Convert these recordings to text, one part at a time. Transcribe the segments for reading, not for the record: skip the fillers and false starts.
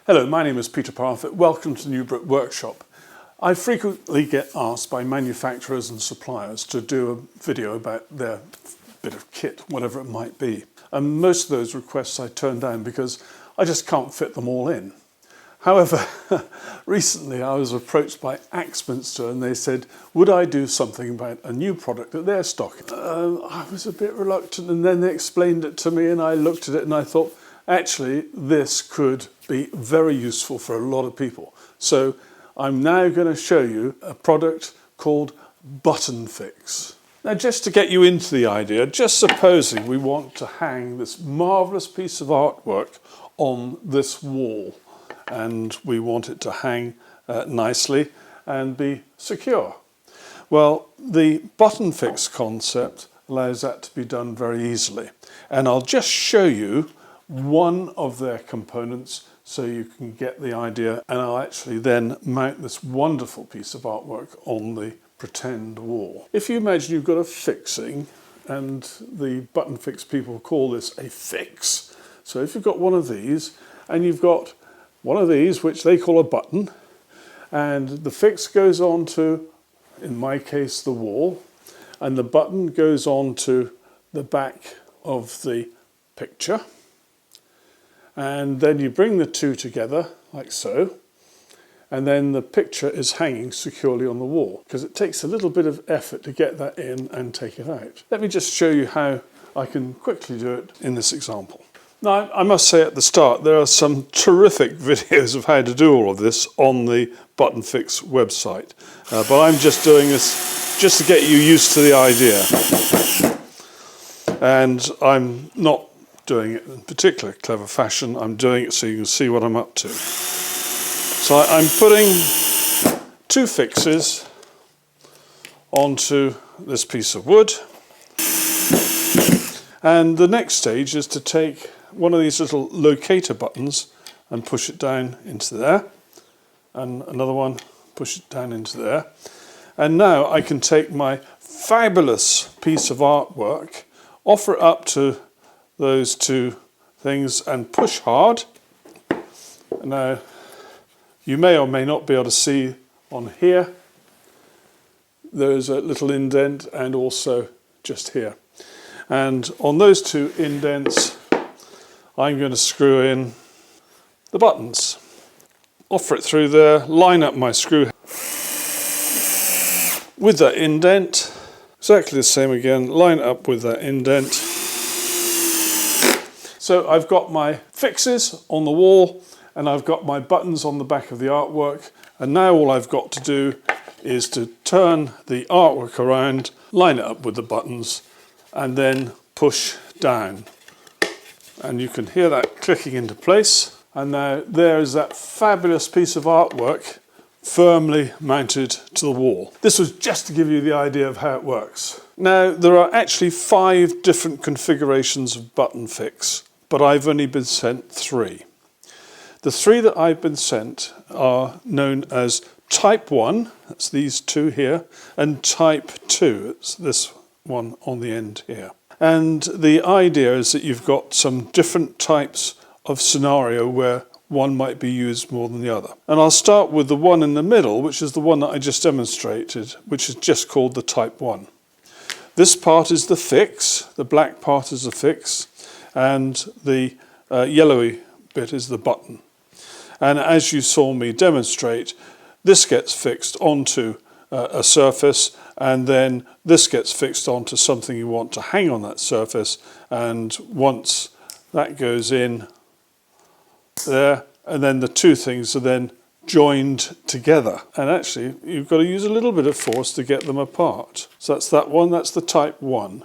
Hello, my name is Peter Parfitt. Welcome to the new Brit workshop. I frequently get asked by manufacturers and suppliers to do a video about their bit of kit, whatever it might be. And most of those requests I turn down because I just can't fit them all in. However, recently I was approached by Axminster and they said, would I do something about a new product that they're stocking? I was a bit reluctant, and then they explained it to me and I looked at it and I thought, actually, this could be very useful for a lot of people. So I'm now going to show you a product called Button Fix. Now, just to get you into the idea, just supposing we want to hang this marvellous piece of artwork on this wall, and we want it to hang nicely and be secure. Well, the Button Fix concept allows that to be done very easily. And I'll just show you one of their components so you can get the idea, and I'll actually then mount this wonderful piece of artwork on the pretend wall. If you imagine you've got a fixing, and the Button Fix people call this a fix. So if you've got one of these and you've got one of these which they call a button, and the fix goes on to, in my case, the wall, and the button goes on to the back of the picture. And then you bring the two together, like so, and then the picture is hanging securely on the wall, because it takes a little bit of effort to get that in and take it out. Let me just show you how I can quickly do it in this example. Now, I must say at the start, there are some terrific videos of how to do all of this on the Button Fix website, but I'm just doing this just to get you used to the idea. And I'm not doing it in particularly clever fashion. I'm doing it so you can see what I'm up to. So I'm putting two fixes onto this piece of wood, and the next stage is to take one of these little locator buttons and push it down into there, and another one, push it down into there. And now I can take my fabulous piece of artwork, offer it up to those two things and push hard. Now, you may or may not be able to see on here, there's a little indent, and also just here. And on those two indents, I'm going to screw in the buttons. Offer it through there, line up my screw with that indent, exactly the same again, line up with that indent. So I've got my fixes on the wall and I've got my buttons on the back of the artwork, and now all I've got to do is to turn the artwork around, line it up with the buttons, and then push down. And you can hear that clicking into place, and now there is that fabulous piece of artwork firmly mounted to the wall. This was just to give you the idea of how it works. Now, there are actually 5 different configurations of Button Fix, but I've only been sent 3. The 3 that I've been sent are known as Type 1, that's these two here, and Type 2, it's this one on the end here. And the idea is that you've got some different types of scenario where one might be used more than the other. And I'll start with the one in the middle, which is the one that I just demonstrated, which is just called the Type 1. This part is the fix, the black part is the fix, and the yellowy bit is the button. And as you saw me demonstrate, this gets fixed onto a surface, and then this gets fixed onto something you want to hang on that surface, and once that goes in there, and then the two things are then joined together. And actually, you've got to use a little bit of force to get them apart. So that's that one, that's the Type 1.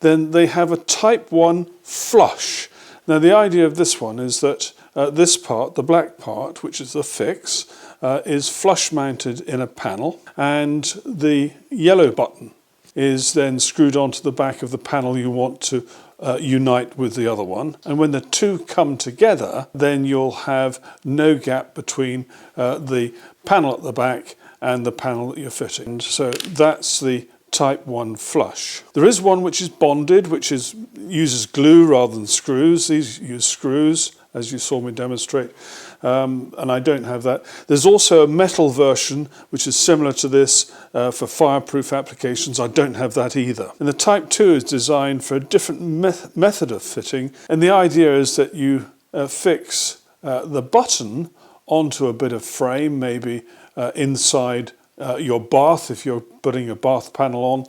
Then they have a Type 1 flush. Now, the idea of this one is that this part, the black part, which is the fix, is flush mounted in a panel, and the yellow button is then screwed onto the back of the panel you want to unite with the other one. And when the two come together, then you'll have no gap between the panel at the back and the panel that you're fitting. So that's the Type 1 flush. There is one which is bonded, which uses glue rather than screws. These use screws, as you saw me demonstrate. and I don't have that. There's also a metal version which is similar to this for fireproof applications. I don't have that either. And the Type 2 is designed for a different method of fitting, and the idea is that you fix the button onto a bit of frame, maybe inside your bath if you're putting a bath panel on.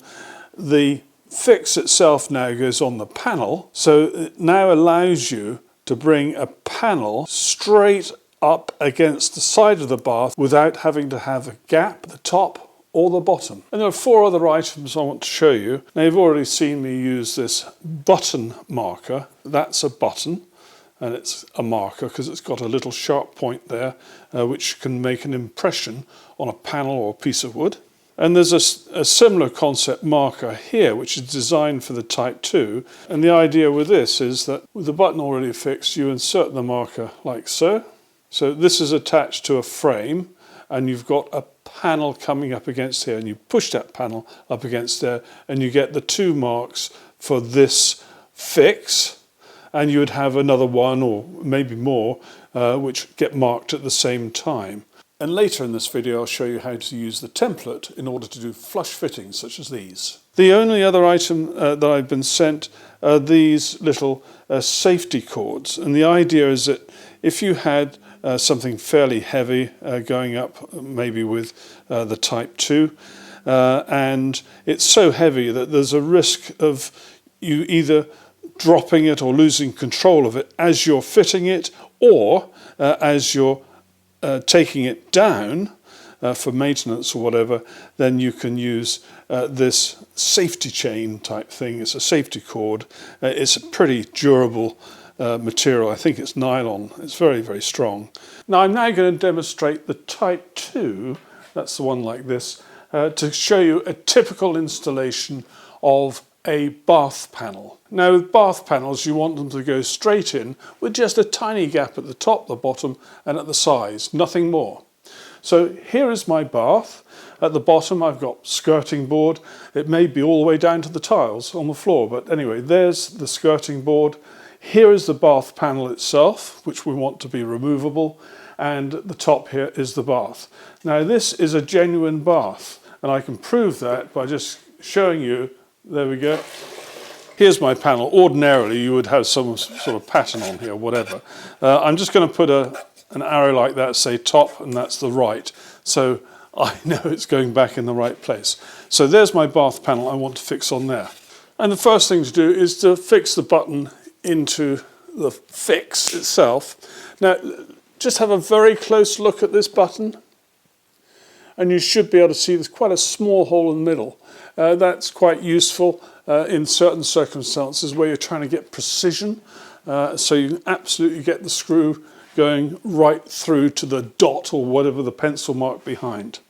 The fix itself now goes on the panel, so it now allows you to bring a panel straight up against the side of the bath without having to have a gap at the top or the bottom. And there are 4 other items I want to show you. Now, you've already seen me use this button marker. That's a button, and it's a marker because it's got a little sharp point there which can make an impression on a panel or a piece of wood. And there's a similar concept marker here, which is designed for the Type 2. And the idea with this is that with the button already fixed, you insert the marker like so. So this is attached to a frame, and you've got a panel coming up against here, and you push that panel up against there, and you get the 2 marks for this fix. And you would have another one, or maybe more, which get marked at the same time. And later in this video I'll show you how to use the template in order to do flush fittings such as these. The only other item that I've been sent are these little safety cords, and the idea is that if you had something fairly heavy going up, maybe with the Type 2, and it's so heavy that there's a risk of you either dropping it or losing control of it as you're fitting it, or as you're taking it down for maintenance or whatever, then you can use this safety chain type thing. It's a safety cord. It's a pretty durable material. I think it's nylon. It's very, very strong. Now I'm now going to demonstrate the Type 2, that's the one like this, to show you a typical installation of a bath panel. Now with bath panels you want them to go straight in with just a tiny gap at the top, the bottom and at the sides, nothing more. So here is my bath. At the bottom I've got skirting board. It may be all the way down to the tiles on the floor, but anyway, there's the skirting board. Here is the bath panel itself, which we want to be removable, and at the top here is the bath. Now this is a genuine bath, and I can prove that by just showing you. There we go. Here's my panel. Ordinarily you would have some sort of pattern on here, whatever. I'm just going to put an arrow like that, say top, and that's the right. So I know it's going back in the right place. So there's my bath panel I want to fix on there. And the first thing to do is to fix the button into the fix itself. Now just have a very close look at this button, and you should be able to see there's quite a small hole in the middle. That's quite useful in certain circumstances where you're trying to get precision, so you can absolutely get the screw going right through to the dot or whatever the pencil mark behind.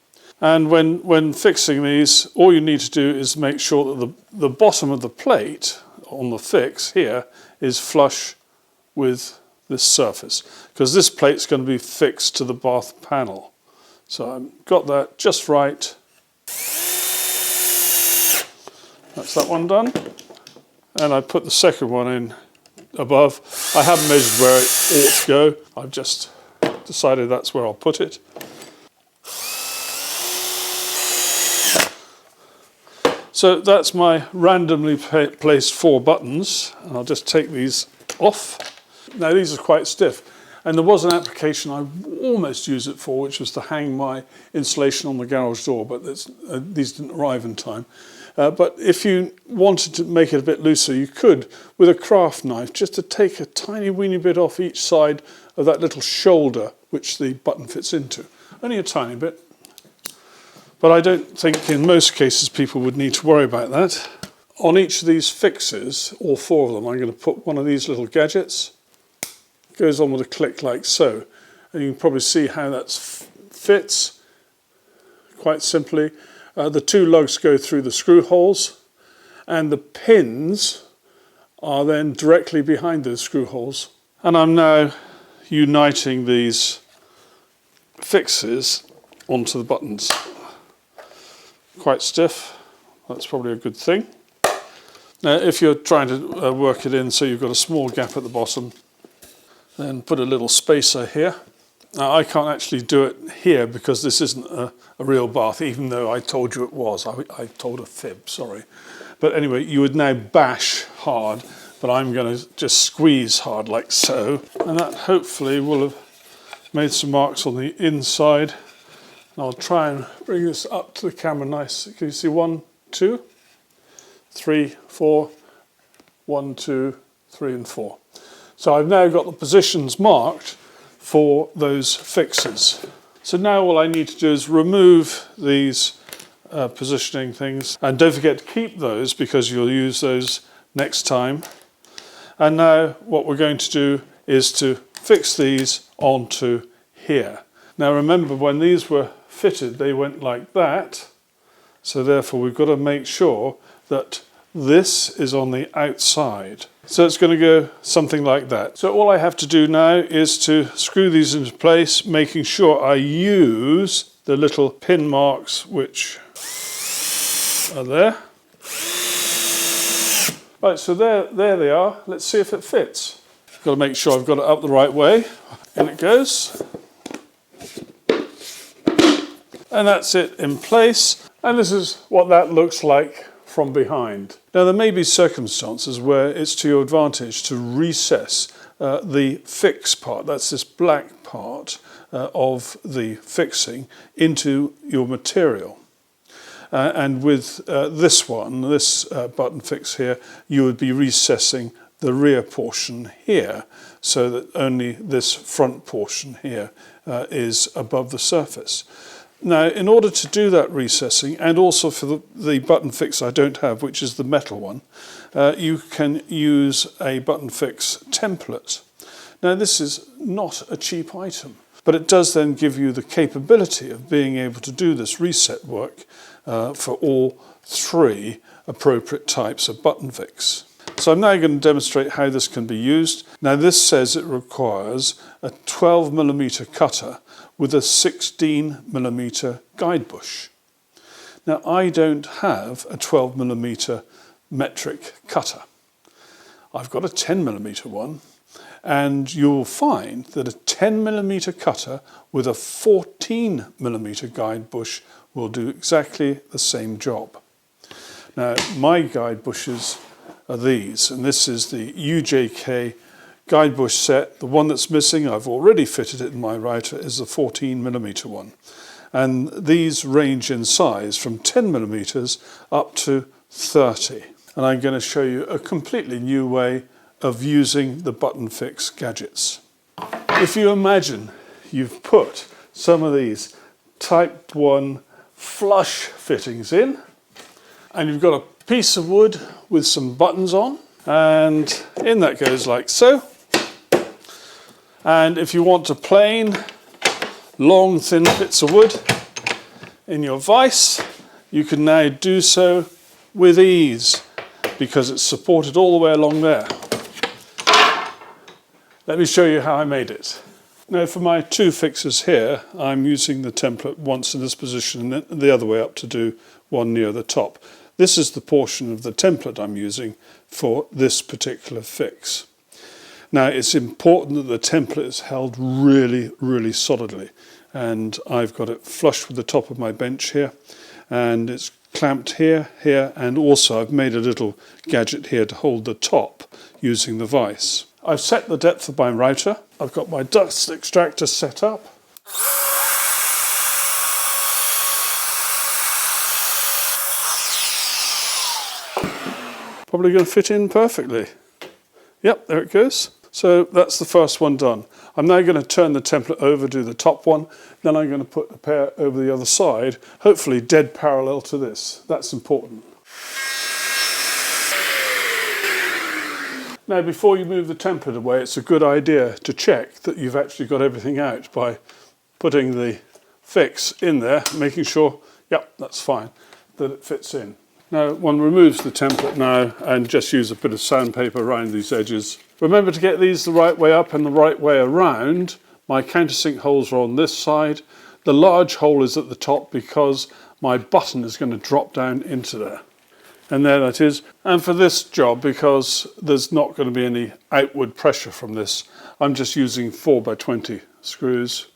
And when fixing these, all you need to do is make sure that the bottom of the plate on the fix here is flush with this surface, because this plate's going to be fixed to the bath panel. So I've got that just right. That's that one done. And I put the second one in above. I haven't measured where it ought to go. I've just decided that's where I'll put it. So that's my randomly placed 4 buttons. And I'll just take these off. Now these are quite stiff. And there was an application I almost used it for, which was to hang my insulation on the garage door, but these didn't arrive in time. But if you wanted to make it a bit looser, you could, with a craft knife, just to take a tiny weeny bit off each side of that little shoulder which the button fits into. Only a tiny bit. But I don't think in most cases people would need to worry about that. On each of these fixes, all 4 of them, I'm going to put one of these little gadgets. It goes on with a click like so. And you can probably see how that fits quite simply. The 2 lugs go through the screw holes, and the pins are then directly behind those screw holes. And I'm now uniting these fixes onto the buttons. Quite stiff, that's probably a good thing. Now if you're trying to work it in so you've got a small gap at the bottom, then put a little spacer here. Now, I can't actually do it here because this isn't a real bath, even though I told you it was. I told a fib, sorry. But anyway, you would now bash hard, but I'm going to just squeeze hard like so. And that hopefully will have made some marks on the inside. And I'll try and bring this up to the camera nice. Can you see 1, 2, 3, 4, 1, 2, 3 and 4. So I've now got the positions marked for those fixes. So now all I need to do is remove these positioning things, and don't forget to keep those because you'll use those next time. And now what we're going to do is to fix these onto here. Now remember, when these were fitted they went like that, so therefore we've got to make sure that this is on the outside. So it's going to go something like that. So all I have to do now is to screw these into place, making sure I use the little pin marks which are there. Right, so there they are. Let's see if it fits. I've got to make sure I've got it up the right way. In it goes. And that's it in place. And this is what that looks like from behind. Now there may be circumstances where it's to your advantage to recess the fix part, that's this black part of the fixing, into your material. And with this button fix here, you would be recessing the rear portion here, so that only this front portion here is above the surface. Now, in order to do that recessing, and also for the button fix I don't have, which is the metal one, you can use a button fix template. Now, this is not a cheap item, but it does then give you the capability of being able to do this reset work for all 3 appropriate types of button fix. So I'm now going to demonstrate how this can be used. Now, this says it requires a 12mm cutter with a 16mm guide bush. Now, I don't have a 12mm metric cutter. I've got a 10mm one, and you'll find that a 10mm cutter with a 14mm guide bush will do exactly the same job. Now, my guide bushes are these, and this is the UJK guide bush set. The one that's missing, I've already fitted it in my router, is the 14mm one. And these range in size from 10mm up to 30. And I'm going to show you a completely new way of using the button fix gadgets. If you imagine you've put some of these Type 1 flush fittings in, and you've got a piece of wood with some buttons on, and in that goes like so. And if you want to plain, long, thin bits of wood in your vise, you can now do so with ease because it's supported all the way along there. Let me show you how I made it. Now, for my 2 fixes here, I'm using the template once in this position and the other way up to do one near the top. This is the portion of the template I'm using for this particular fix. Now, it's important that the template is held really, really solidly, and I've got it flush with the top of my bench here, and it's clamped here, and also I've made a little gadget here to hold the top using the vise. I've set the depth of my router. I've got my dust extractor set up. Probably going to fit in perfectly. Yep, there it goes. So that's the first one done. I'm now going to turn the template over, do the top one, then I'm going to put the pair over the other side, hopefully dead parallel to this. That's important. Now, before you move the template away, it's a good idea to check that you've actually got everything out by putting the fix in there, making sure, yep, that's fine, that it fits in. Now, one removes the template now and just use a bit of sandpaper around these edges. Remember to get these the right way up and the right way around. My countersink holes are on this side. The large hole is at the top because my button is going to drop down into there. And there that is. And for this job, because there's not going to be any outward pressure from this, I'm just using 4x20 screws.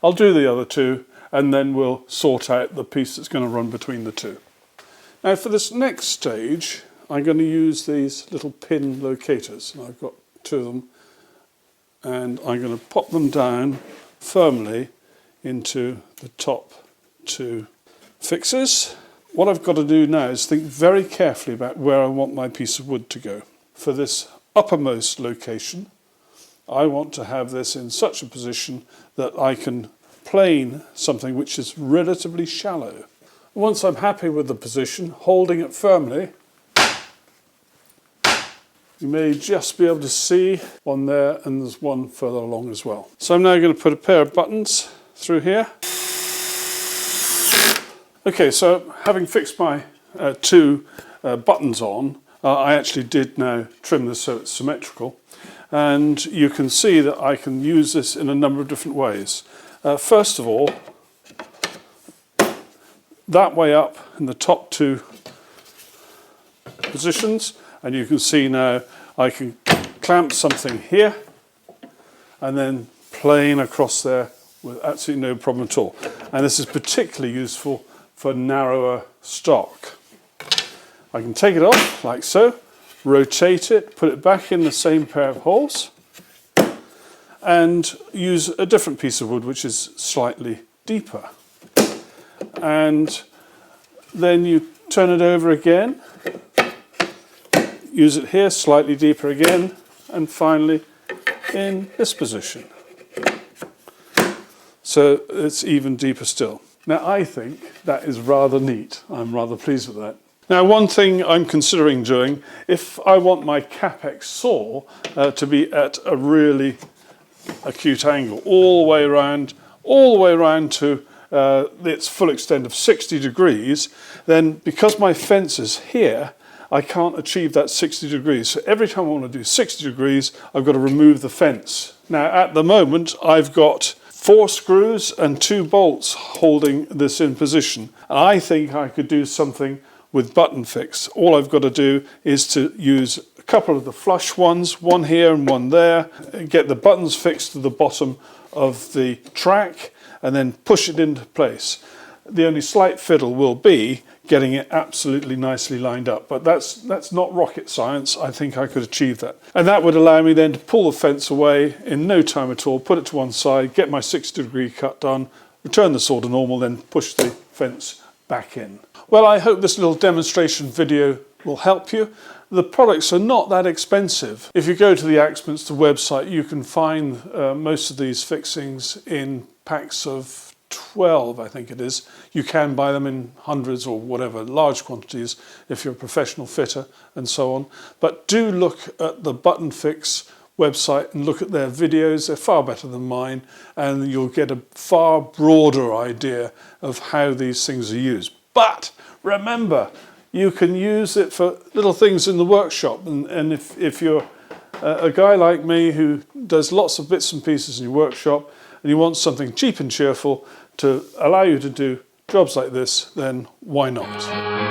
I'll do the other two and then we'll sort out the piece that's going to run between the two. Now for this next stage, I'm going to use these little pin locators. And I've got two of them, and I'm going to pop them down firmly into the top two fixes. What I've got to do now is think very carefully about where I want my piece of wood to go. For this uppermost location, I want to have this in such a position that I can plane something which is relatively shallow. Once I'm happy with the position, holding it firmly, you may just be able to see one there, and there's one further along as well. So I'm now going to put a pair of buttons through here. Okay, so having fixed my two buttons on, I actually did now trim this so it's symmetrical. And you can see that I can use this in a number of different ways. First of all, that way up in the top two positions, and you can see now I can clamp something here and then plane across there with absolutely no problem at all. And this is particularly useful for narrower stock. I can take it off like so, rotate it, put it back in the same pair of holes, and use a different piece of wood which is slightly deeper. And then you turn it over again, use it here, slightly deeper again, and finally in this position. So it's even deeper still. Now I think that is rather neat. I'm rather pleased with that. Now one thing I'm considering doing, if I want my Capex saw to be at a really acute angle, all the way around to its full extent of 60 degrees, then because my fence is here, I can't achieve that 60 degrees. So every time I want to do 60 degrees, I've got to remove the fence. Now at the moment, I've got 4 screws and 2 bolts holding this in position. And I think I could do something with button fix. All I've got to do is to use a couple of the flush ones, one here and one there, and get the buttons fixed to the bottom of the track and then push it into place. The only slight fiddle will be getting it absolutely nicely lined up, but that's not rocket science. I think I could achieve that. And that would allow me then to pull the fence away in no time at all, put it to one side, get my 60-degree cut done, return the saw to normal, then push the fence back in. Well, I hope this little demonstration video will help you. The products are not that expensive. If you go to the Axminster website, you can find most of these fixings in packs of 12, I think it is. You can buy them in hundreds or whatever, large quantities if you're a professional fitter and so on. But do look at the Button Fix website and look at their videos. They're far better than mine, and you'll get a far broader idea of how these things are used. But remember, you can use it for little things in the workshop, and if you're a guy like me who does lots of bits and pieces in your workshop and you want something cheap and cheerful to allow you to do jobs like this, then why not?